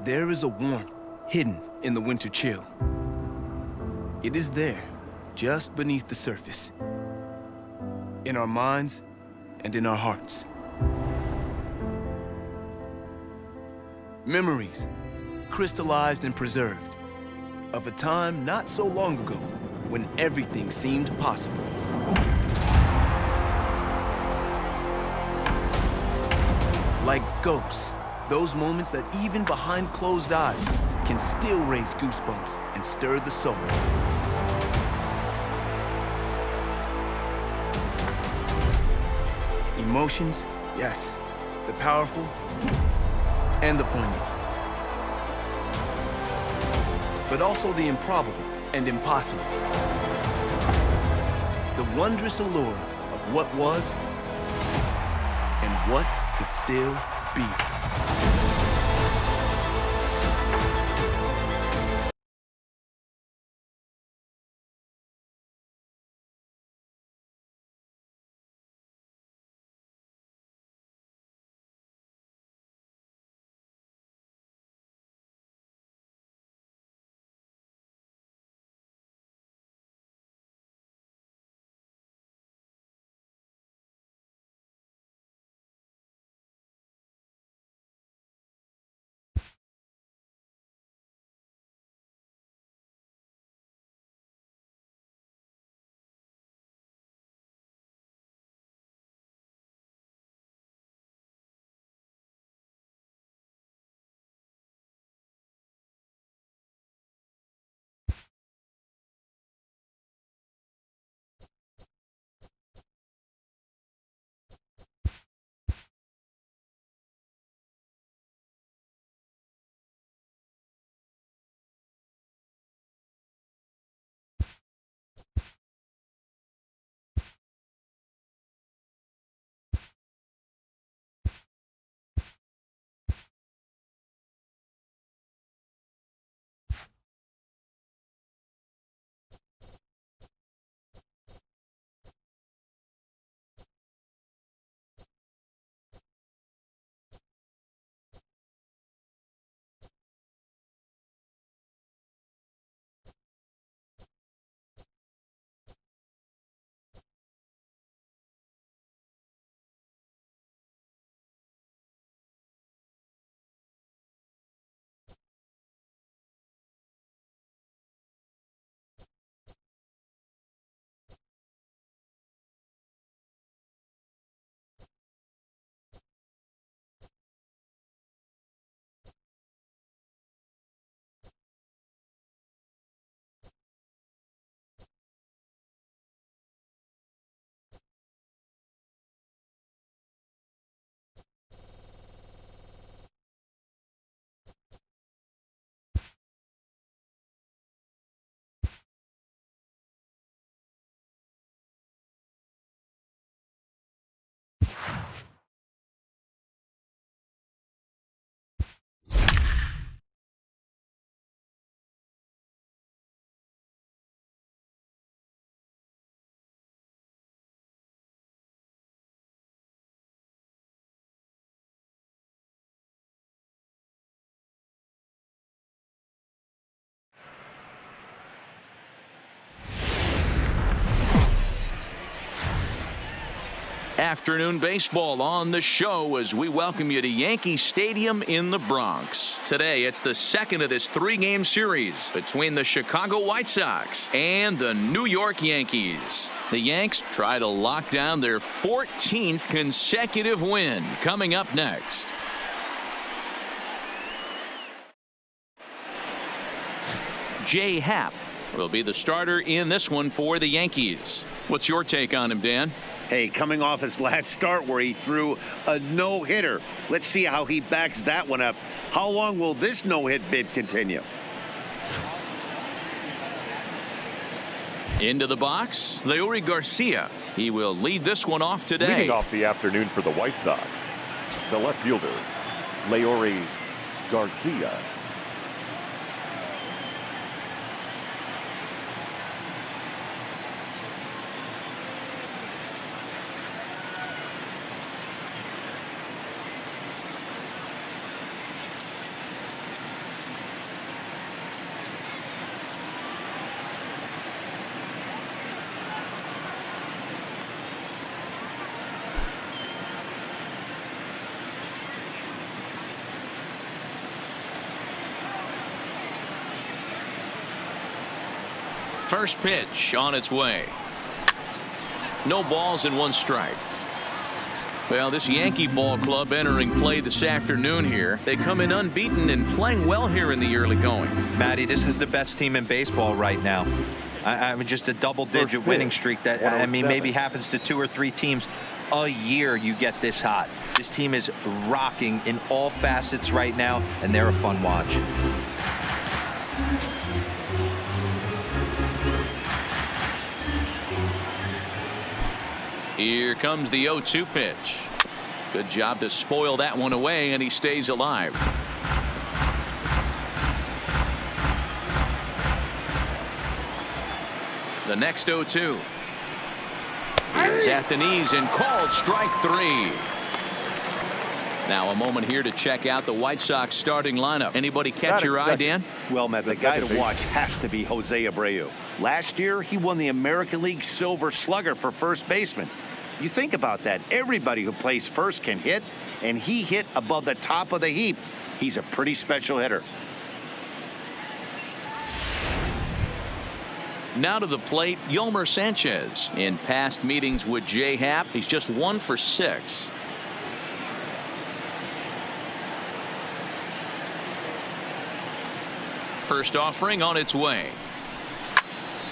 There is a warmth hidden in the winter chill. It is there, just beneath the surface, in our minds and in our hearts. Memories, crystallized and preserved, of a time not so long ago when everything seemed possible. Like ghosts, those moments that even behind closed eyes can still raise goosebumps and stir the soul. Emotions, yes, the powerful and the poignant. But also the improbable and impossible. The wondrous allure of what was and what could still be. Afternoon baseball on the show as we welcome you to Yankee Stadium in the Bronx. Today, it's the second of this three-game series between the Chicago White Sox and the New York Yankees. The Yanks try to lock down their 14th consecutive win. Coming up next. Jay Happ will be the starter in this one for the Yankees. What's your take on him, Dan? Hey, coming off his last start where he threw a no-hitter. Let's see how he backs that one up. How long will this no-hit bid continue? Into the box, Leury Garcia. He will lead this one off today. Leading off the afternoon for the White Sox, the left fielder, Leury Garcia. First pitch on its way. No balls and 1 strike. Well, this Yankee ball club entering play this afternoon here. They come in unbeaten and playing well here in the early going. Matty, this is the best team in baseball right now. I mean, just a double-digit winning streak that, I mean, maybe happens to 2 or 3 teams a year. You get this hot. This team is rocking in all facets right now, and they're a fun watch. Here comes the 0-2 pitch. Good job to spoil that one away, and he stays alive. The next 0-2. Here's at the knees and called strike 3. Now a moment here to check out the White Sox starting lineup. Anybody catch your eye, Dan? Well, Matt, the guy to watch has to be Jose Abreu. Last year, he won the American League Silver Slugger for first baseman. You think about that. Everybody who plays first can hit, and he hit above the top of the heap. He's a pretty special hitter. Now to the plate, Yolmer Sanchez. In past meetings with Jay Happ, he's just 1 for 6. First offering on its way.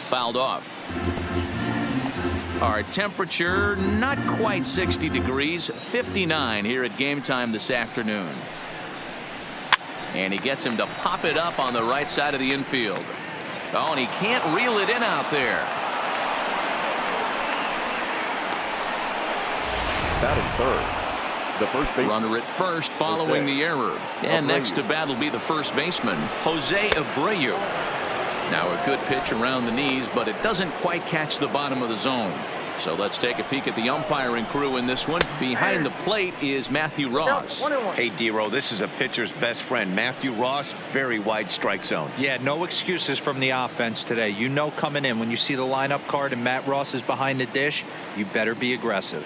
Fouled off. Our temperature not quite 60 degrees, 59 here at game time this afternoon. And he gets him to pop it up on the right side of the infield. Oh, and he can't reel it in out there. Batting third. The first baseman. Runner at first following the error. And next to bat will be the first baseman, Jose Abreu. Now a good pitch around the knees, but it doesn't quite catch the bottom of the zone. So let's take a peek at the umpiring crew in this one. Behind the plate is Matthew Ross. Hey, D-Row, this is a pitcher's best friend, Matthew Ross. Very wide strike zone. Yeah, no excuses from the offense today. You know coming in, when you see the lineup card and Matt Ross is behind the dish, you better be aggressive.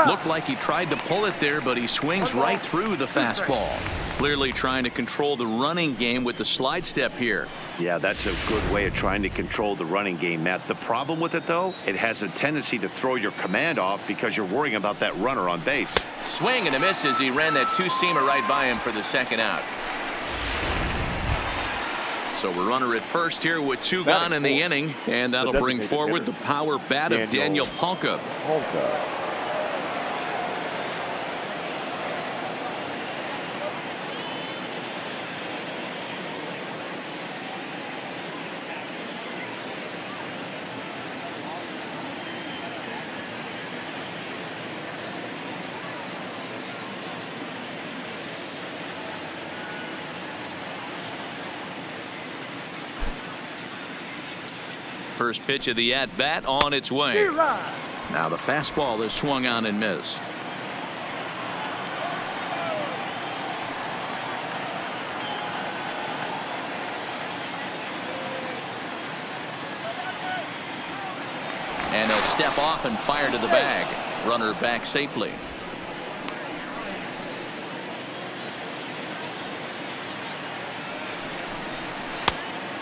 Looked like he tried to pull it there, but he swings right through the fastball. Clearly trying to control the running game with the slide step here. Yeah, that's a good way of trying to control the running game, Matt. The problem with it, though, it has a tendency to throw your command off because you're worrying about that runner on base. Swing and a miss as he ran that 2-seamer right by him for the second out. So we're runner at first here with 2 gone in the inning, and that'll bring forward the power bat of Daniel Palka. First pitch of the at-bat on its way. Now the fastball is swung on and missed. And he'll step off and fire to the bag. Runner back safely.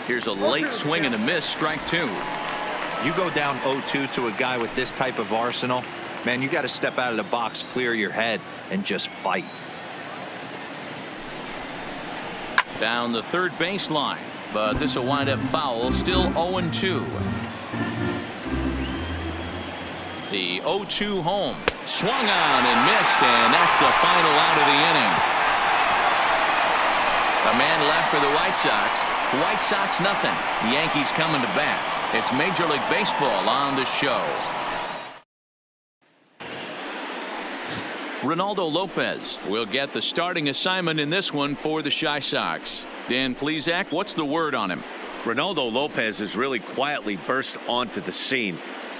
Here's a late swing and a miss, strike 2. You go down 0-2 to a guy with this type of arsenal, man, you got to step out of the box, clear your head, and just fight. Down the third baseline, but this will wind up foul, still 0-2. The 0-2 home, swung on and missed, and that's the final out of the inning. A man left for the White Sox. White Sox nothing. Yankees coming to bat. It's Major League Baseball on the show. Ronaldo Lopez will get the starting assignment in this one for the Chi Sox. Dan Plesac, what's the word on him? Ronaldo Lopez has really quietly burst onto the scene.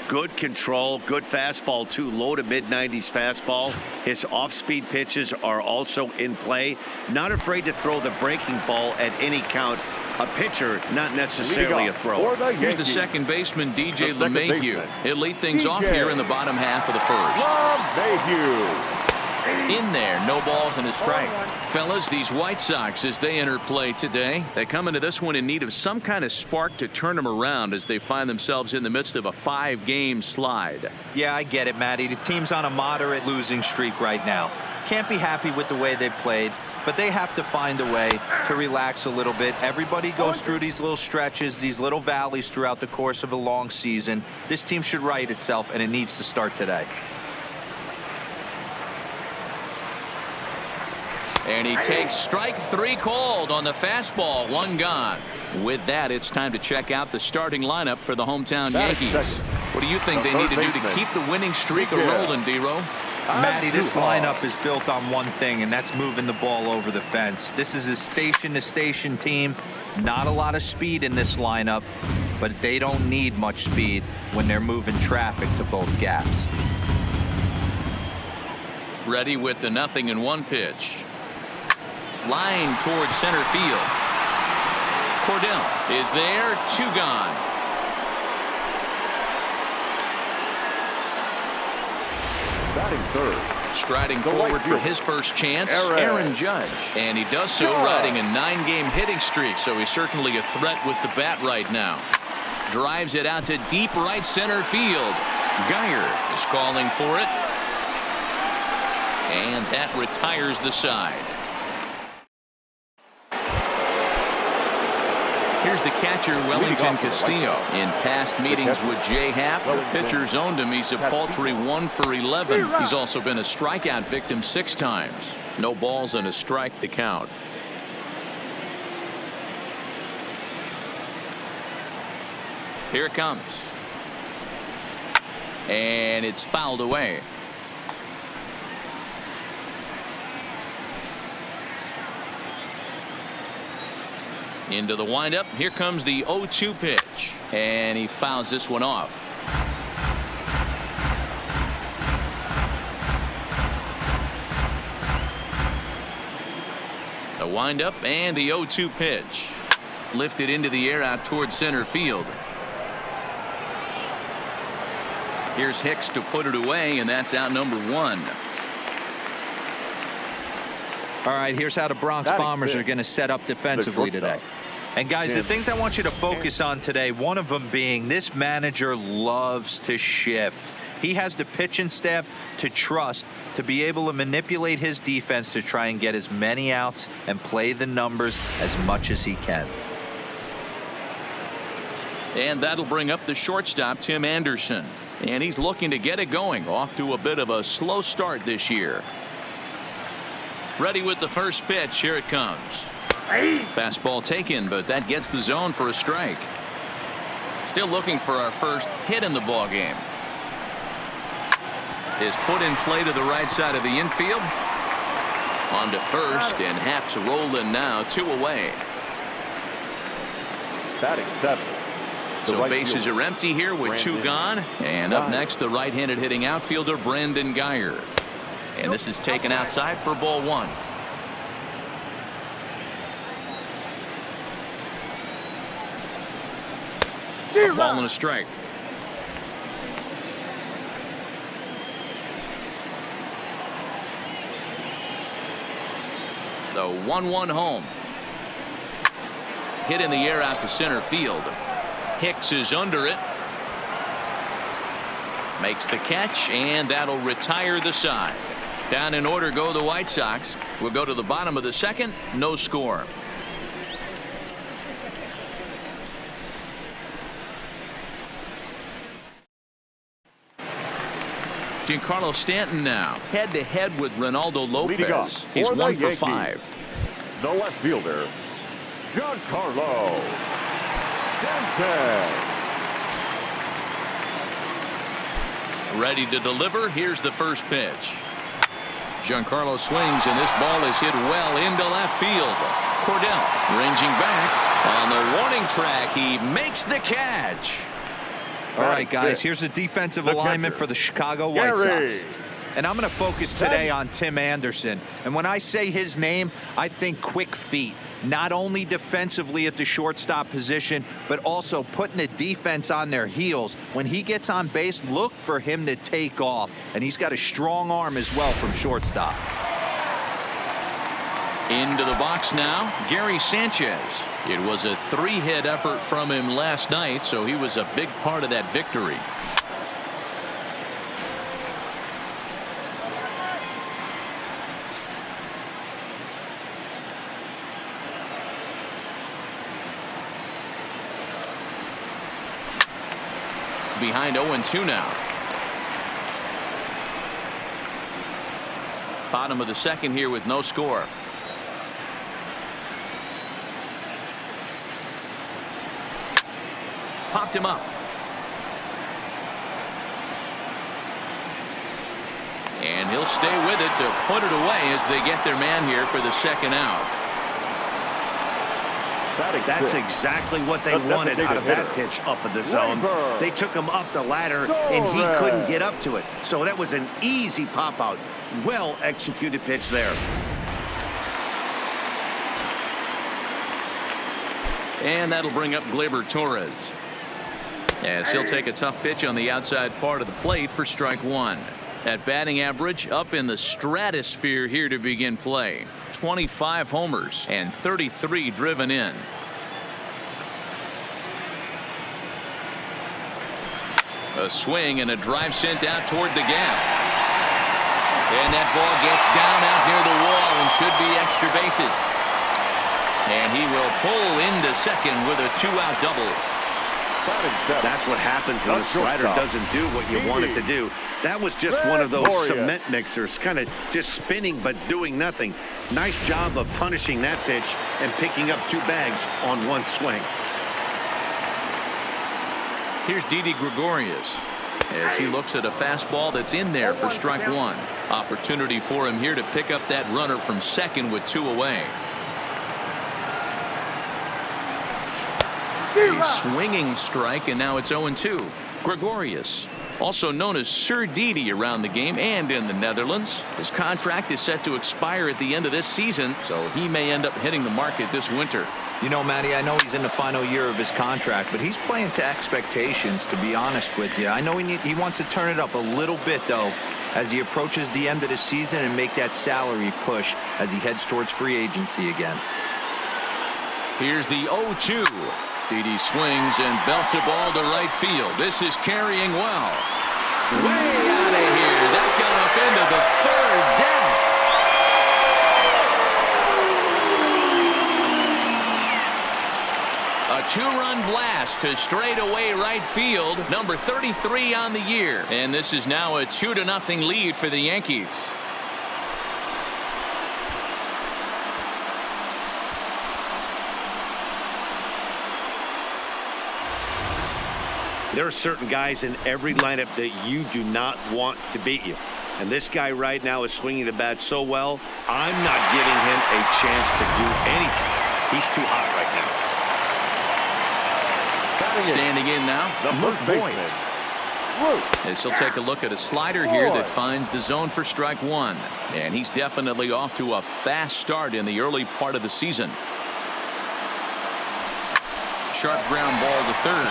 Good control, good fastball too, low to mid-90s fastball. His off-speed pitches are also in play. Not afraid to throw the breaking ball at any count. A pitcher, not necessarily a thrower. Here's the second baseman, DJ LeMahieu. He'll lead things off here in the bottom half of the first. In there, no balls and a strike. Fellas, these White Sox, as they enter play today, they come into this one in need of some kind of spark to turn them around as they find themselves in the midst of a 5-game slide. Yeah, I get it, Matty. The team's on a moderate losing streak right now. Can't be happy with the way they played, but they have to find a way to relax a little bit. Everybody goes through these little stretches, these little valleys throughout the course of a long season. This team should right itself, and it needs to start today. And he takes strike 3 called on the fastball. 1 gone. With that, it's time to check out the starting lineup for the hometown Yankees. What do you think they need to do to keep the winning streak rolling, D-Row? Matty, this lineup is built on one thing, and that's moving the ball over the fence. This is a station-to-station team. Not a lot of speed in this lineup, but they don't need much speed when they're moving traffic to both gaps. Ready with the 0-1 pitch. Line towards center field. Cordell is there. 2 gone. Batting third. Striding forward for his first chance, Aaron Judge. And he does so riding a 9-game hitting streak, so he's certainly a threat with the bat right now. Drives it out to deep right center field. Geyer is calling for it. And that retires the side. Here's the catcher, Wellington Castillo. In past meetings with Jay Happ, the pitcher zoned him. He's a paltry 1 for 11. He's also been a strikeout victim 6 times. No balls and a strike to count. Here it comes. And it's fouled away. Into the windup. Here comes the 0-2 pitch. And he fouls this one off. The windup and the 0-2 pitch. Lifted into the air out towards center field. Here's Hicks to put it away, and that's out number 1. All right, here's how the Bronx Bombers are going to set up defensively today. And guys, the things I want you to focus on today, one of them being this manager loves to shift. He has the pitching staff to trust to be able to manipulate his defense to try and get as many outs and play the numbers as much as he can. And that'll bring up the shortstop, Tim Anderson. And he's looking to get it going. Off to a bit of a slow start this year. Ready with the first pitch. Here it comes. Fastball taken, but that gets the zone for a strike. Still looking for our first hit in the ball game. Is put in play to the right side of the infield. On to first, and Happ's rolling now. 2 away. Batting 7. So bases are empty here with 2 gone. And up next, the right-handed hitting outfielder Brandon Geyer. And this is taken outside for ball 1. A ball and a strike. The 1-1 home. Hit in the air out to center field. Hicks is under it. Makes the catch, and that'll retire the side. Down in order go the White Sox. We'll go to the bottom of the 2nd. No score. Giancarlo Stanton now head-to-head with Ronaldo Lopez. He's 1 for 5. The left fielder, Giancarlo Stanton. Ready to deliver. Here's the first pitch. Giancarlo swings, and this ball is hit well into left field. Cordell ranging back on the warning track. He makes the catch. All right, guys, here's the defensive alignment for the Chicago White Sox. And I'm going to focus today on Tim Anderson. And when I say his name, I think quick feet. Not only defensively at the shortstop position, but also putting the defense on their heels. When he gets on base, look for him to take off. And he's got a strong arm as well from shortstop. Into the box now, Gary Sanchez. It was a 3-hit effort from him last night, so he was a big part of that victory. Behind 0-2 now. Bottom of the second here with no score. Popped him up. And he'll stay with it to put it away as they get their man here for the second out. That's exactly what they wanted out of that pitch up in the zone. They took him up the ladder, and he couldn't get up to it. So that was an easy pop-out. Well-executed pitch there. And that'll bring up Gleyber Torres, as he'll take a tough pitch on the outside part of the plate for strike one. That batting average up in the stratosphere here to begin play. 25 homers and 33 driven in. A swing and a drive sent out toward the gap. And that ball gets down out near the wall and should be extra bases. And he will pull into second with a 2-out double. That's what happens when the slider doesn't do what you want it to do. That was just one of those cement mixers, kind of just spinning but doing nothing. Nice job of punishing that pitch and picking up 2 bags on one swing. Here's Didi Gregorius as he looks at a fastball that's in there for strike one. Opportunity for him here to pick up that runner from second with 2 away. A swinging strike, and now it's 0-2. Gregorius, also known as Sir Didi around the game and in the Netherlands. His contract is set to expire at the end of this season, so he may end up hitting the market this winter. You know, Matty, I know he's in the final year of his contract, but he's playing to expectations, to be honest with you. I know he wants to turn it up a little bit, though, as he approaches the end of the season and make that salary push as he heads towards free agency again. Here's the 0-2. Didi swings and belts a ball to right field. This is carrying well. Way out of here. That got up into the third deck. A 2-run blast to straightaway right field. Number 33 on the year. And this is now a 2-0 lead for the Yankees. There are certain guys in every lineup that you do not want to beat you. And this guy right now is swinging the bat so well, I'm not giving him a chance to do anything. He's too hot right now. Standing in now, Luke Voit. As he'll take a look at a slider here that finds the zone for strike one. And he's definitely off to a fast start in the early part of the season. Sharp ground ball to third.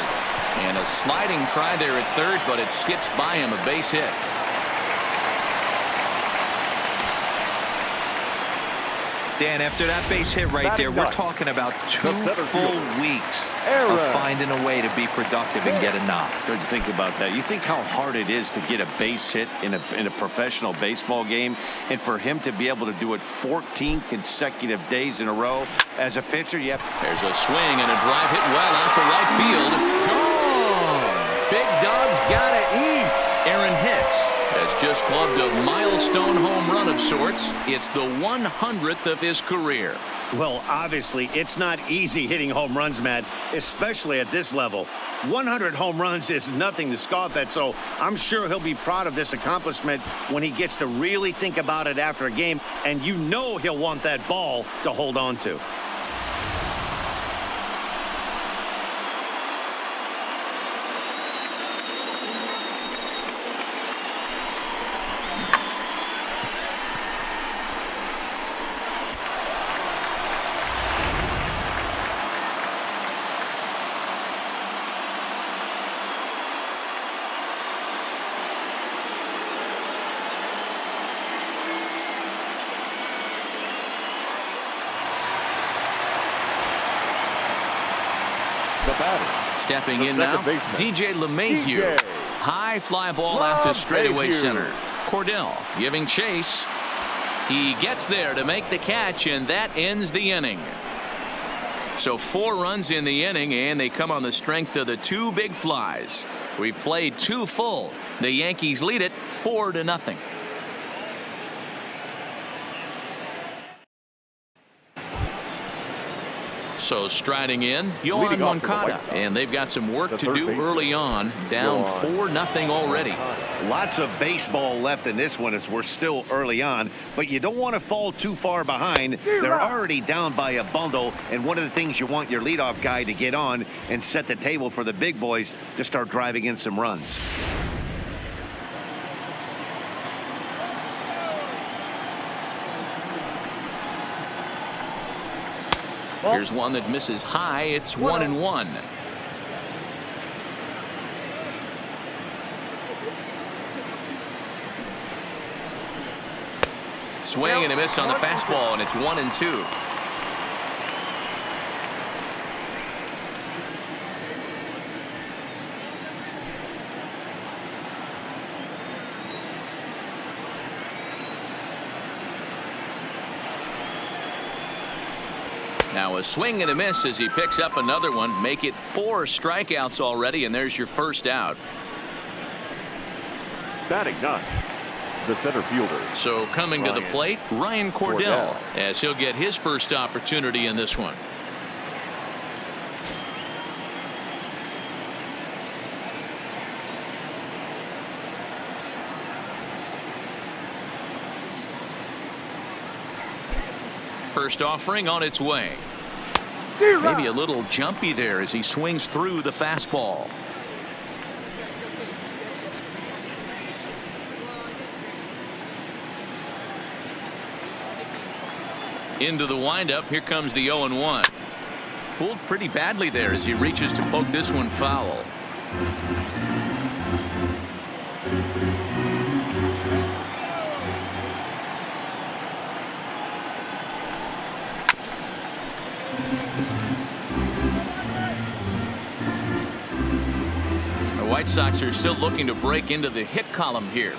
And a sliding try there at third, but it skips by him, a base hit. Dan, after that base hit right there, we're talking about 2 full weeks of finding a way to be productive and get a knock. Good to think about that. You think how hard it is to get a base hit in a professional baseball game, and for him to be able to do it 14 consecutive days in a row as a pitcher. Yep. There's a swing and a drive hit well out to right field. Gone. Big Dog's gotta eat. Aaron Hicks has just clubbed a milestone home run of sorts. It's the 100th of his career. Well, obviously, it's not easy hitting home runs, Matt, especially at this level. 100 home runs is nothing to scoff at, so I'm sure he'll be proud of this accomplishment when he gets to really think about it after a game, and you know he'll want that ball to hold on to. batter. Stepping The in now, second baseman, DJ LeMahieu. DJ High fly ball out to straightaway LeMahieu. center. Cordell giving chase. He gets there to make the catch, and that ends the inning. So 4 runs in the inning, and they come on the strength of the 2 big flies. We played 2 full. The Yankees lead it 4-0. So striding in, Yohan Leading off for the White Moncada, Sox, and they've got some work the to third do baseman, early on, down Yohan 4-0 already. Lots of baseball left in this one as we're still early on, but you don't want to fall too far behind. They're already down by a bundle, and one of the things you want your leadoff guy to get on and set the table for the big boys to start driving in some runs. Here's one that misses high. It's 1-1. Swing and a miss on the fastball, and it's 1-2. Now a swing and a miss as he picks up another one. Make it 4 strikeouts already, and there's your first out. Batting ninth, the center fielder. So coming to the plate, Ryan Cordell, as he'll get his first opportunity in this one. First offering on its way. Maybe a little jumpy there as he swings through the fastball. Into the windup. Here comes the 0-1. Fooled pretty badly there as he reaches to poke this one foul. The White Sox are still looking to break into the hit column here.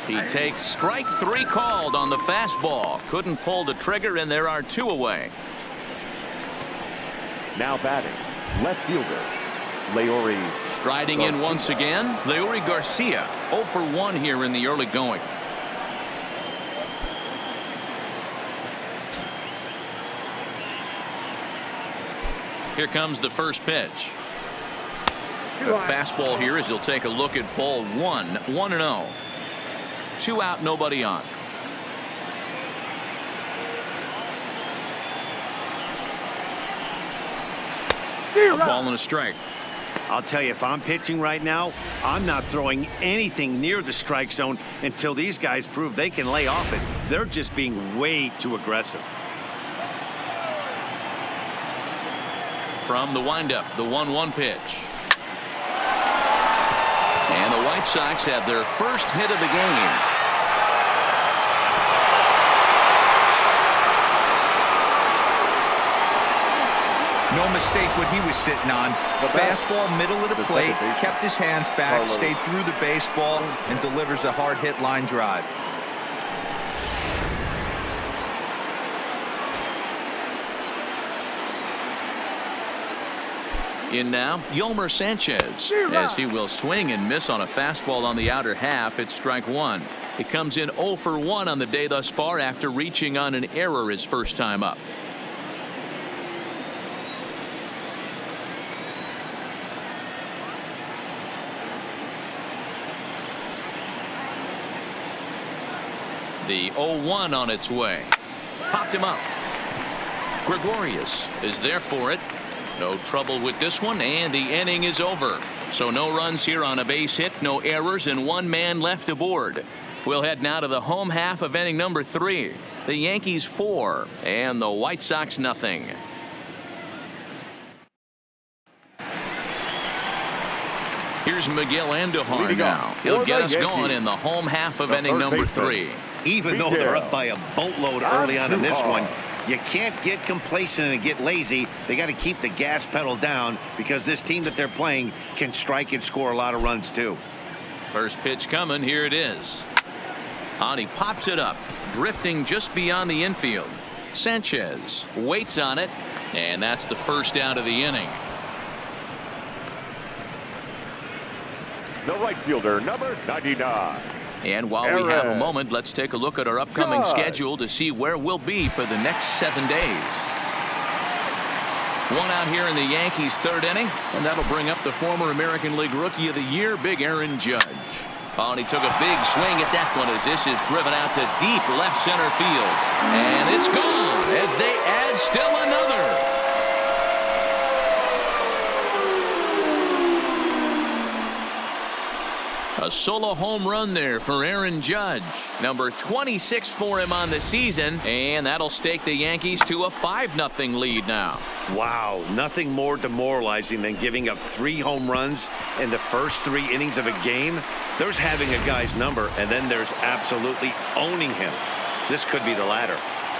He takes strike 3 called on the fastball. Couldn't pull the trigger, and there are 2 away. Now batting, left fielder, Leury. Striding in once again, Leury Garcia, 0 for 1 here in the early going. Here comes the first pitch. A fastball here as he'll take a look at ball 1, 1-0. 2 out, nobody on. A ball and a strike. I'll tell you, if I'm pitching right now, I'm not throwing anything near the strike zone until these guys prove they can lay off it. They're just being way too aggressive. From the windup, the 1-1 pitch. And the White Sox have their first hit of the game. No mistake what he was sitting on. Fastball, middle of the plate, kept his hands back, stayed through the baseball, and delivers a hard hit line drive. In now, Yolmer Sanchez, as he will swing and miss on a fastball on the outer half. It's strike 1. It comes in 0 for 1 on the day thus far after reaching on an error his first time up. The 0-1 on its way. Popped him up. Gregorius is there for it. No trouble with this one, and the inning is over. So no runs here on a base hit, no errors, and 1 man left aboard. We'll head now to the home half of inning number 3. The Yankees 4 and the White Sox nothing. here's Miguel Andujar now. He'll get us going in the home half of inning number 3. Even though they're up by a boatload early on in this one, you can't get complacent and get lazy. They got to keep the gas pedal down because this team that they're playing can strike and score a lot of runs too. First pitch coming. Here it is. And he pops it up, drifting just beyond the infield. Sanchez waits on it, and that's the first out of the inning. The right fielder, number 99. And while we have a moment, let's take a look at our upcoming schedule to see where we'll be for the next 7 days. One out here in the Yankees' third inning, and that'll bring up the former American League Rookie of the Year, Big Aaron Judge. Oh, and he took a big swing at that one as this is driven out to deep left center field. And it's gone as they add still another. A solo home run there for Aaron Judge. Number 26 for him on the season, and that'll stake the Yankees to a 5-0 lead now. Wow, nothing more demoralizing than giving up 3 home runs in the first 3 innings of a game. There's having a guy's number, and then there's absolutely owning him. This could be the latter.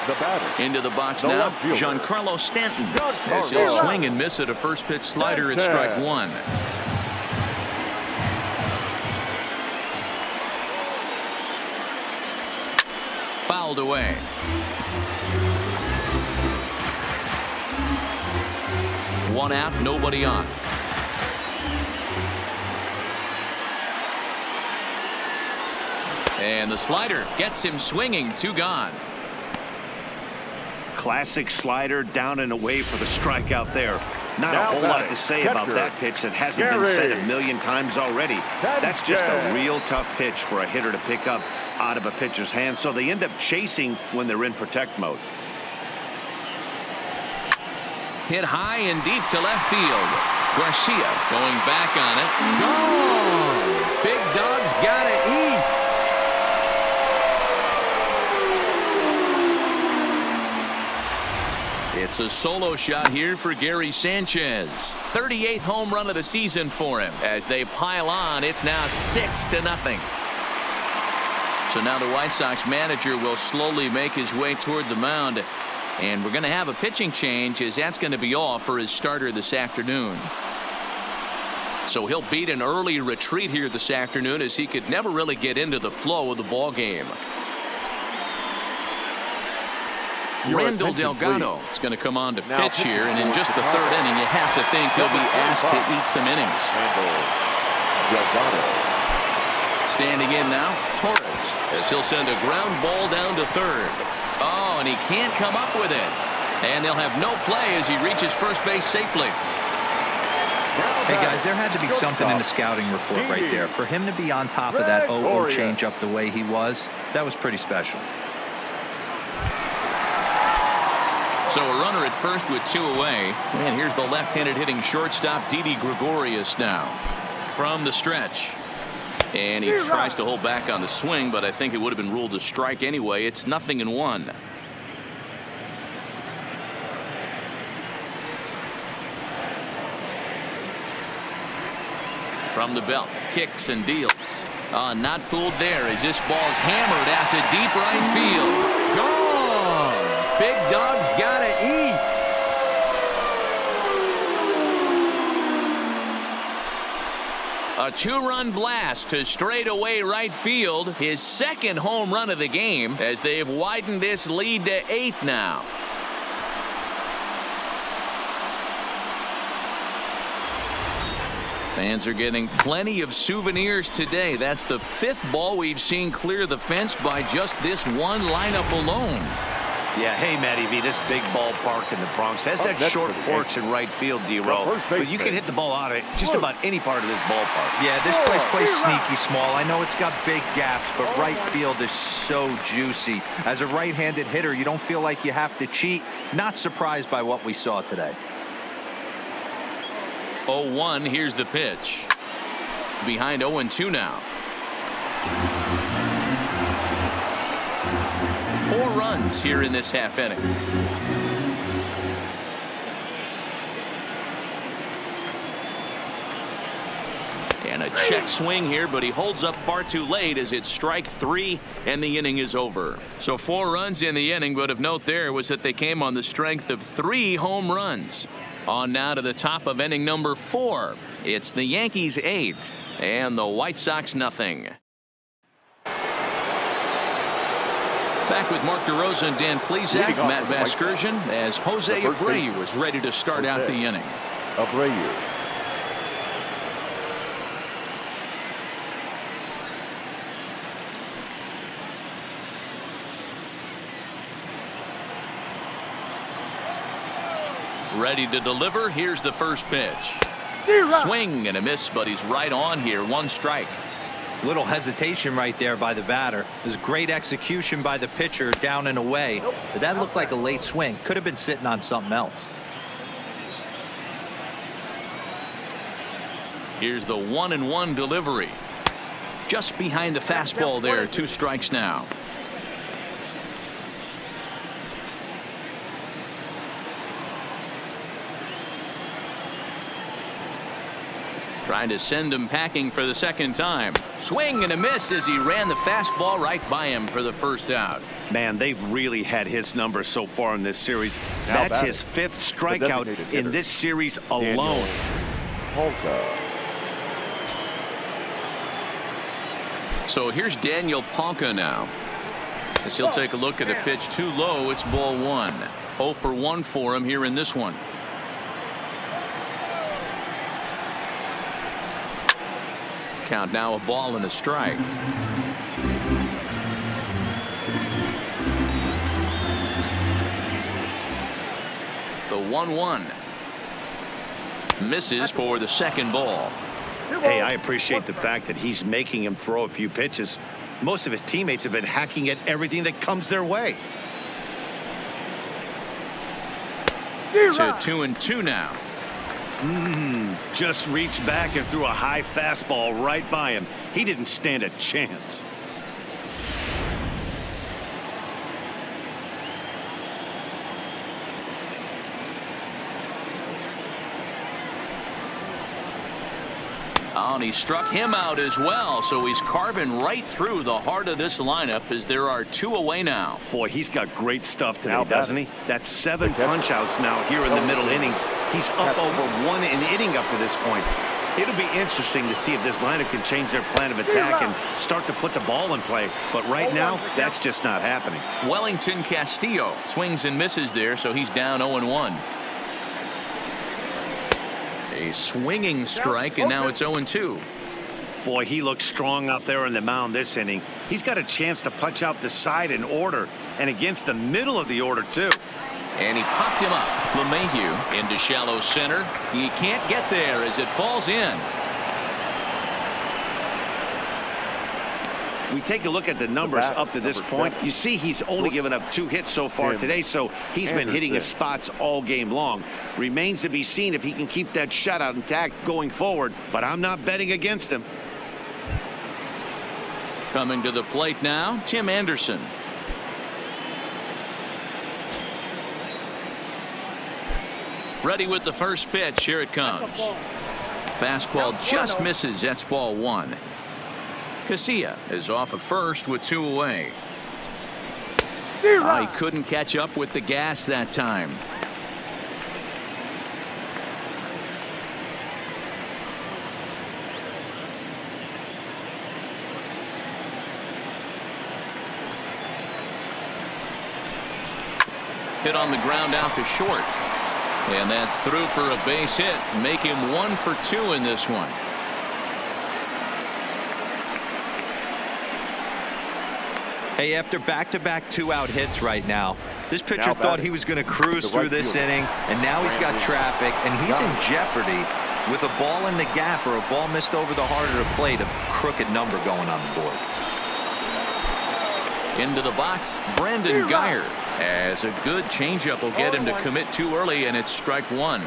The batter. Into the box now, Giancarlo Stanton. As he'll swing and miss at a first pitch slider at strike 1. Fouled away. One out, nobody on. And the slider gets him swinging. 2 gone. Classic slider down and away for the strikeout there. Not a whole lot to say about that pitch that hasn't been said a million times already. That's just a real tough pitch for a hitter to pick up out of a pitcher's hand, so they end up chasing when they're in protect mode. Hit high and deep to left field. Garcia going back on it. Gone! Big Dog's gotta eat. It's a solo shot here for Gary Sanchez. 38th home run of the season for him. As they pile on, it's now 6-0. So now the White Sox manager will slowly make his way toward the mound. And we're going to have a pitching change, as that's going to be all for his starter this afternoon. So he'll beat an early retreat here this afternoon, as he could never really get into the flow of the ball game. Randall Delgado is going to come on to pitch here, and in just the third inning, you have to think he'll be asked to eat some innings. Delgado. Standing in now, Torres, as he'll send a ground ball down to third. Oh, and he can't come up with it. And they'll have no play as he reaches first base safely. Hey, guys, there had to be something in the scouting report right there. For him to be on top of that 0-0 changeup the way he was, that was pretty special. So a runner at first with 2 away. And here's the left-handed hitting shortstop, Didi Gregorius now. From the stretch. And he tries to hold back on the swing, but I think it would have been ruled a strike anyway. It's 0-1. From the belt, kicks and deals. Not fooled there as this ball's hammered out to deep right field. Gone! Big Dog's gotta eat. A 2-run blast to straightaway right field. His second home run of the game, as they've widened this lead to 8 now. Fans are getting plenty of souvenirs today. That's the 5th ball we've seen clear the fence by just this one lineup alone. Yeah, hey, Matty V, this big ballpark in the Bronx has that short porch in right field, D-Roll. But you can hit the ball out of it just about any part of this ballpark. Yeah, this place plays sneaky small. I know it's got big gaps, but right field is so juicy. As a right-handed hitter, you don't feel like you have to cheat. Not surprised by what we saw today. 0-1, here's the pitch. Behind 0-2 now. 4 runs here in this half inning. And a check swing here, but he holds up far too late as it's strike 3 and the inning is over. So 4 runs in the inning, but of note there was that they came on the strength of 3 home runs. On now to the top of inning number 4. It's the Yankees 8 and the White Sox nothing. Back with Mark DeRosa and Dan Plesac, Matt Vasgersian, as Jose Abreu was ready to start out the inning. Abreu. Ready to deliver. Here's the first pitch. Swing and a miss, but he's right on here. 1 strike. Little hesitation right there by the batter. It was great execution by the pitcher down and away. But that looked like a late swing. Could have been sitting on something else. Here's the 1-1 delivery. Just behind the fastball there. 2 strikes now. Trying to send him packing for the second time. Swing and a miss as he ran the fastball right by him for the first out. Man, they've really had his number so far in this series. Now That's his 5th strikeout in this series alone. Palka. So here's Daniel Palka now. As he'll take a look at a pitch too low. It's ball 1. 0 for 1 for him here in this one. Count now, a ball and a strike. The 1-1 misses for the second ball. Hey, I appreciate the fact that he's making him throw a few pitches. Most of his teammates have been hacking at everything that comes their way. To 2-2 now. Just reached back and threw a high fastball right by him. He didn't stand a chance. Oh, and he struck him out as well, so he's carving right through the heart of this lineup as there are 2 away now. Boy, he's got great stuff today, Now doesn't he? That's 7 punch-outs now here in the middle innings. He's up over 1 an inning up to this point. It'll be interesting to see if this lineup can change their plan of attack and start to put the ball in play. But right now, that's just not happening. Wellington Castillo swings and misses there, so he's down 0-1. A swinging strike, and now it's 0-2. Boy, he looks strong out there on the mound this inning. He's got a chance to punch out the side in order, and against the middle of the order, too. And he popped him up. LeMahieu into shallow center. He can't get there as it falls in. We take a look at the numbers up to this point. You see he's only given up 2 hits so far today, so he's been hitting his spots all game long. Remains to be seen if he can keep that shutout intact going forward, but I'm not betting against him. Coming to the plate now, Tim Anderson. Ready with the first pitch. Here it comes. Fastball just misses. That's ball 1. Casilla is off at first with 2 away. He couldn't catch up with the gas that time. Hit on the ground out to short. And that's through for a base hit. Make him 1 for 2 in this one. Hey, after back-to-back 2-out hits right now, this pitcher thought he was going to cruise through this inning, and now he's got traffic, and he's in jeopardy with a ball in the gap or a ball missed over the heart of the plate, a crooked number going on the board. Into the box, Brandon Guyer, as a good changeup will get him to commit too early, and it's strike 1.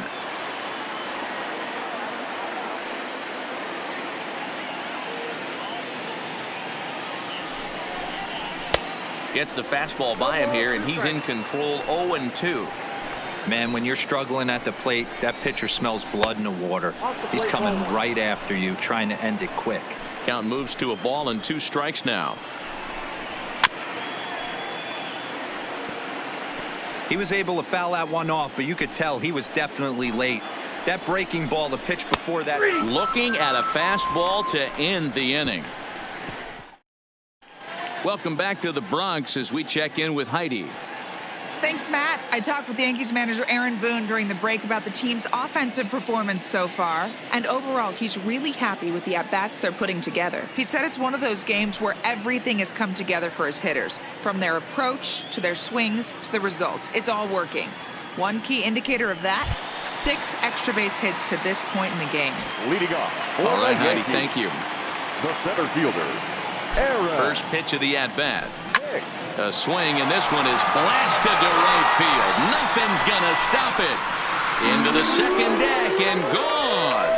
Gets the fastball by him here, and he's in control. 0-2. Man, when you're struggling at the plate, that pitcher smells blood in the water. He's coming right after you, trying to end it quick. Count moves to a ball and 2 strikes now. He was able to foul that one off, but you could tell he was definitely late. That breaking ball, the pitch before that. Looking at a fastball to end the inning. Welcome back to the Bronx as we check in with Heidi. Thanks, Matt. I talked with Yankees manager Aaron Boone during the break about the team's offensive performance so far. And overall, he's really happy with the at-bats they're putting together. He said it's one of those games where everything has come together for his hitters. From their approach, to their swings, to the results. It's all working. One key indicator of that, 6 extra base hits to this point in the game. Leading off. All right, Heidi, thank you. The center fielder, Aaron. First pitch of the at-bat. A swing, and this one is blasted to right field. Nothing's gonna stop it. Into the second deck and gone.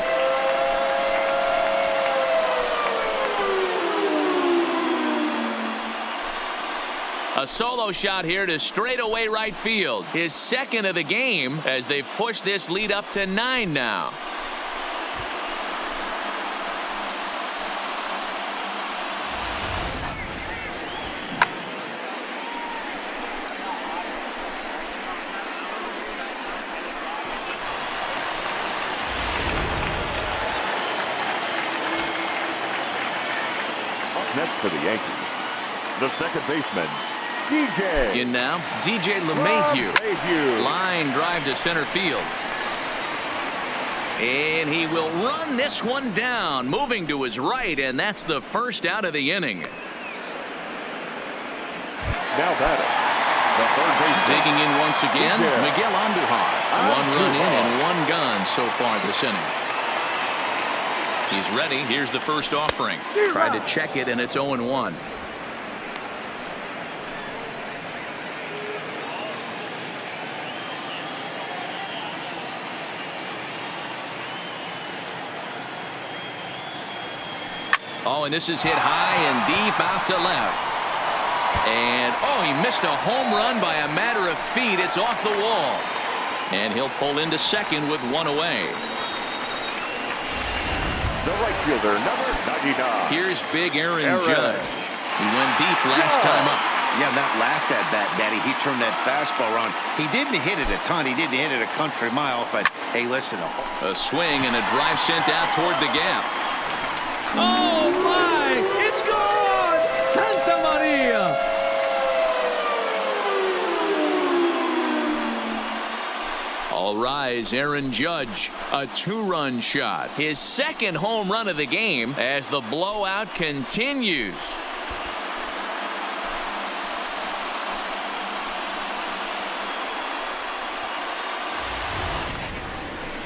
A solo shot here to straightaway right field. His second of the game as they've pushed this lead up to 9 now. Next for the Yankees, the second baseman, DJ. In now, DJ LeMahieu. LeMahieu. Line drive to center field. And he will run this one down, moving to his right, and that's the first out of the inning. Now batting, the third baseman. Digging in once again, Miguel Andujar. 1 run in and 1 gone so far this inning. He's ready. Here's the first offering. Tried to check it, and it's 0-1. Oh, and this is hit high and deep out to left. And, oh, he missed a home run by a matter of feet. It's off the wall. And he'll pull into second with 1 away. The right fielder, number 99. Here's big Aaron Judge. He went deep last time up. Yeah, that last at-bat, Daddy, he turned that fastball around. He didn't hit it a ton. He didn't hit it a country mile, but, hey, listen. A swing and a drive sent out toward the gap. Oh, my! It's gone! Santa Maria! All rise, Aaron Judge. A 2-run shot. His second home run of the game as the blowout continues.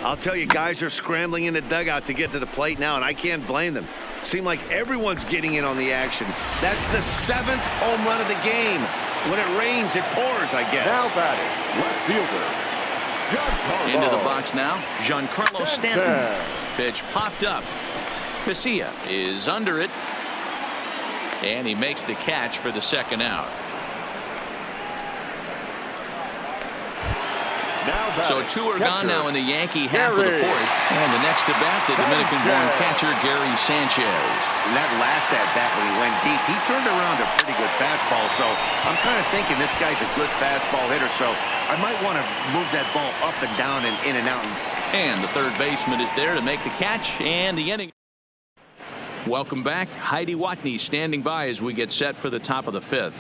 I'll tell you, guys are scrambling in the dugout to get to the plate now, and I can't blame them. Seems like everyone's getting in on the action. That's the 7th home run of the game. When it rains, it pours, I guess. Now batting, left fielder, Giancarlo. Into the box now, Giancarlo Stanton. Pitch popped up. Casilla is under it. And he makes the catch for the second out. So 2 are gone now in the Yankee half of the 4th. And the next to bat, the Dominican-born catcher, Gary Sanchez. And that last at-bat when he went deep, he turned around a pretty good fastball. So I'm kind of thinking this guy's a good fastball hitter. So I might want to move that ball up and down and in and out. And the third baseman is there to make the catch and the inning. Welcome back. Heidi Watney standing by as we get set for the top of the 5th.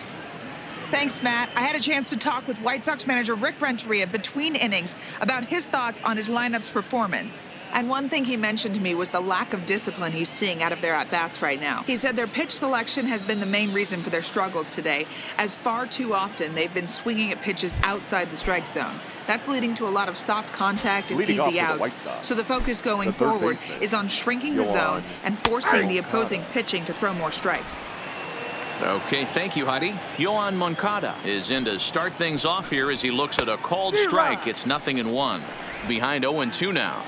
Thanks, Matt. I had a chance to talk with White Sox manager Rick Renteria between innings about his thoughts on his lineup's performance. And one thing he mentioned to me was the lack of discipline he's seeing out of their at-bats right now. He said their pitch selection has been the main reason for their struggles today, as far too often they've been swinging at pitches outside the strike zone. That's leading to a lot of soft contact and easy outs. So the focus going forward is on shrinking the zone and forcing the opposing pitching to throw more strikes. Okay, thank you, Heidi. Yoan Moncada is in to start things off here as he looks at a called strike. It's 0-1. Behind 0-2 now.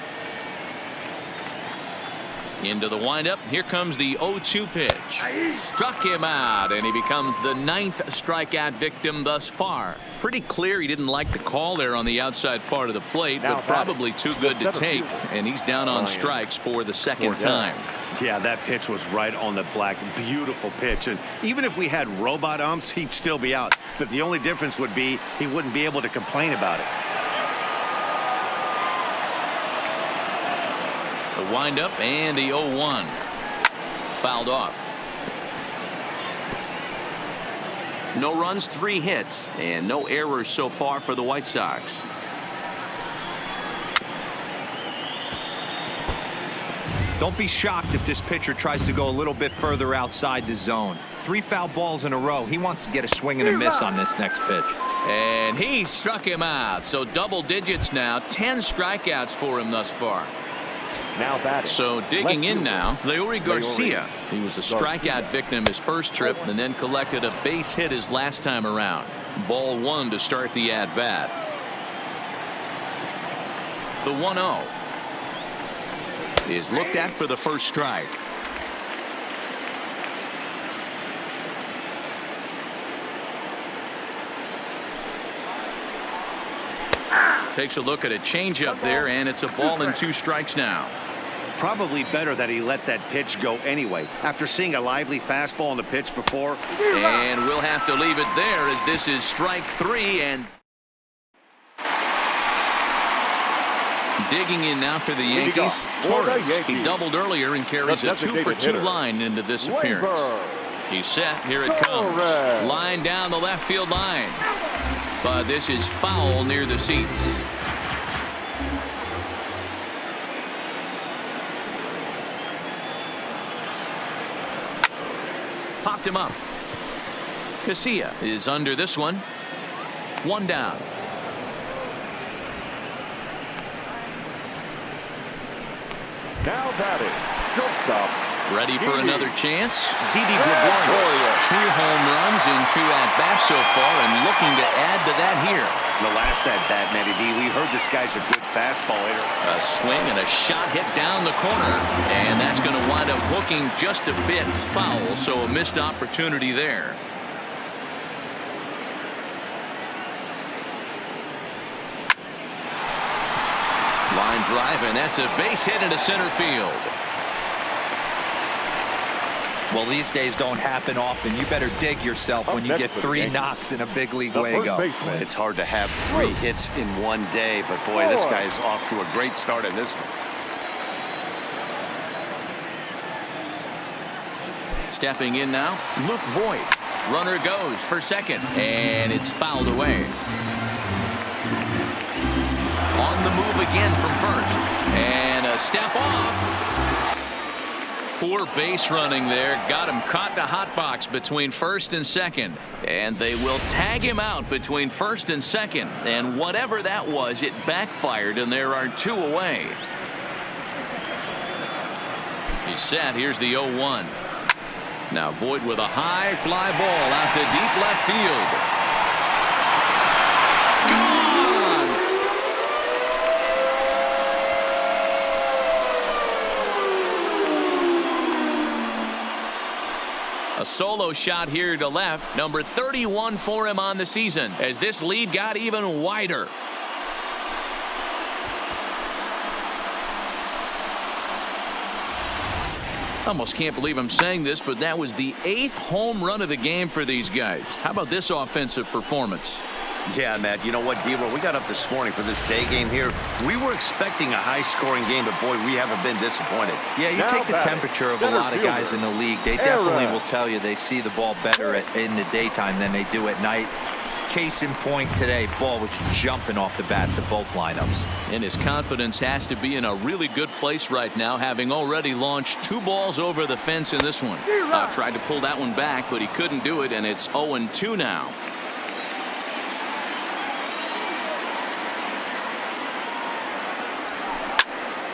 Into the windup. Here comes the 0-2 pitch. Struck him out, and he becomes the 9th strikeout victim thus far. Pretty clear he didn't like the call there on the outside part of the plate, but probably too good to take, and he's down on strikes for the second time. Yeah, that pitch was right on the black. Beautiful pitch. And even if we had robot umps, he'd still be out. But the only difference would be he wouldn't be able to complain about it. The windup and the 0-1. Fouled off. No runs, 3 hits, and no errors so far for the White Sox. Don't be shocked if this pitcher tries to go a little bit further outside the zone. 3 foul balls in a row. He wants to get a swing and a miss on this next pitch. And he struck him out. So double digits now. 10 strikeouts for him thus far. Now batting. So digging in now, Leury Garcia. He was a strikeout victim his first trip and then collected a base hit his last time around. Ball 1 to start the at-bat. The 1-0 is looked at for the first strike. Takes a look at a changeup there, and it's a ball and 2 strikes now. Probably better that he let that pitch go anyway. After seeing a lively fastball on the pitch before. And we'll have to leave it there as this is strike 3. And digging in now for the Yankees. Torres. He doubled earlier and carries a 2-for-2 line into this appearance. He's set. Here it comes. Line down the left field line. But this is foul near the seats. Popped him up. Casilla is under this one. 1 down. Now batting. Shortstop. Ready for another chance. Didi Gregorius. 2 home runs in 2 at-bats so far, and looking to add to that here. The last at-bat, Matty D, we heard this guy's a good fastball hitter. A swing and a shot hit down the corner, and that's going to wind up hooking just a bit foul, so a missed opportunity there. Line drive, and that's a base hit into center field. Well, these days don't happen often. You better dig yourself when you get 3 knocks in a big league Lego. It's hard to have 3 hits in one day, but boy, this guy's off to a great start in this one. Stepping in now, Luke Voit. Runner goes for second, and it's fouled away. On the move again from first, and a step off. Poor base running there. Got him caught in a hot box between first and second. And they will tag him out between first and second. And whatever that was, it backfired, and there are 2 away. He's set. Here's the 0-1. Now Voit with a high fly ball out to deep left field. A solo shot here to left. Number 31 for him on the season as this lead got even wider. Almost can't believe I'm saying this, but that was the 8th home run of the game for these guys. How about this offensive performance? Yeah, Matt, you know what, D-Roll, we got up this morning for this day game here. We were expecting a high-scoring game, but boy, we haven't been disappointed. Yeah, you take the temperature of a lot of guys in the league. They definitely will tell you they see the ball better in the daytime than they do at night. Case in point today, ball was jumping off the bats of both lineups. And his confidence has to be in a really good place right now, having already launched 2 balls over the fence in this one. Tried to pull that one back, but he couldn't do it, and it's 0-2 now.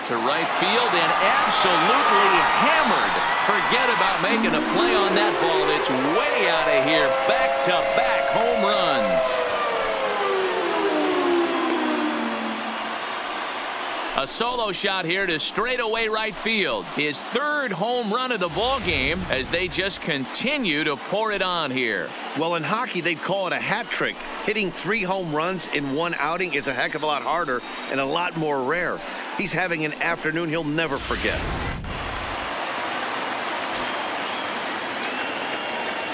To right field and absolutely hammered. Forget about making a play on that ball. It's way out of here. Back-to-back home runs. A solo shot here to straightaway right field. His third home run of the ball game as they just continue to pour it on here. Well, in hockey, they'd call it a hat trick. Hitting 3 home runs in one outing is a heck of a lot harder and a lot more rare. He's having an afternoon he'll never forget.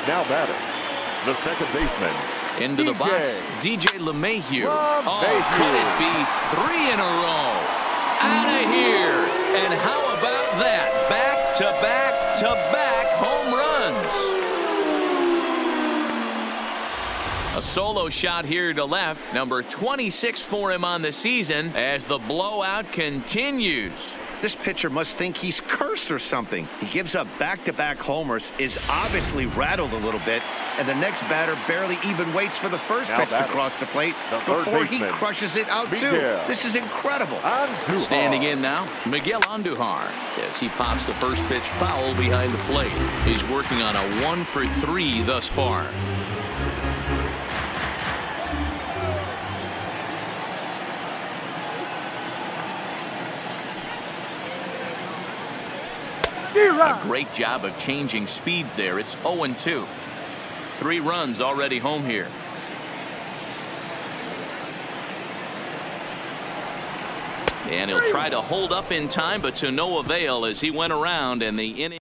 Now batting, the second baseman. Into the box, DJ LeMahieu. Oh, could it be 3 in a row? Out of here. And how about that? Back-to-back-to-back home runs. A solo shot here to left. Number 26 for him on the season as the blowout continues. This pitcher must think he's cursed or something. He gives up back-to-back homers, is obviously rattled a little bit, and the next batter barely even waits for the first pitch to cross the plate before he crushes it out too. This is incredible. Standing in now, Miguel Andujar as he pops the first pitch foul behind the plate. He's working on a 1-for-3 thus far. A great job of changing speeds there. It's 0-2. 3 runs already home here. And he'll try to hold up in time, but to no avail as he went around and the inning.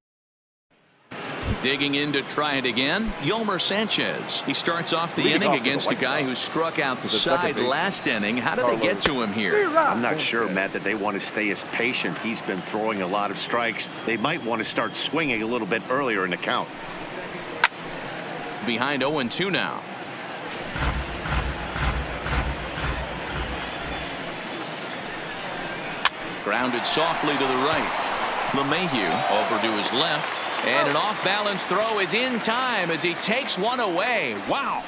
Digging in to try it again, Yolmer Sanchez. He starts off the inning against a guy who struck out the side last inning. How did they get to him here? I'm not sure, Matt, that they want to stay as patient. He's been throwing a lot of strikes. They might want to start swinging a little bit earlier in the count. Behind 0-2 now. Grounded softly to the right. LeMahieu over to his left. And an off-balance throw is in time as he takes one away. Wow.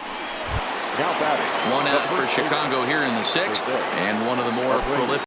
Now batting. 1 out for Chicago here in the 6th. And one of the more prolific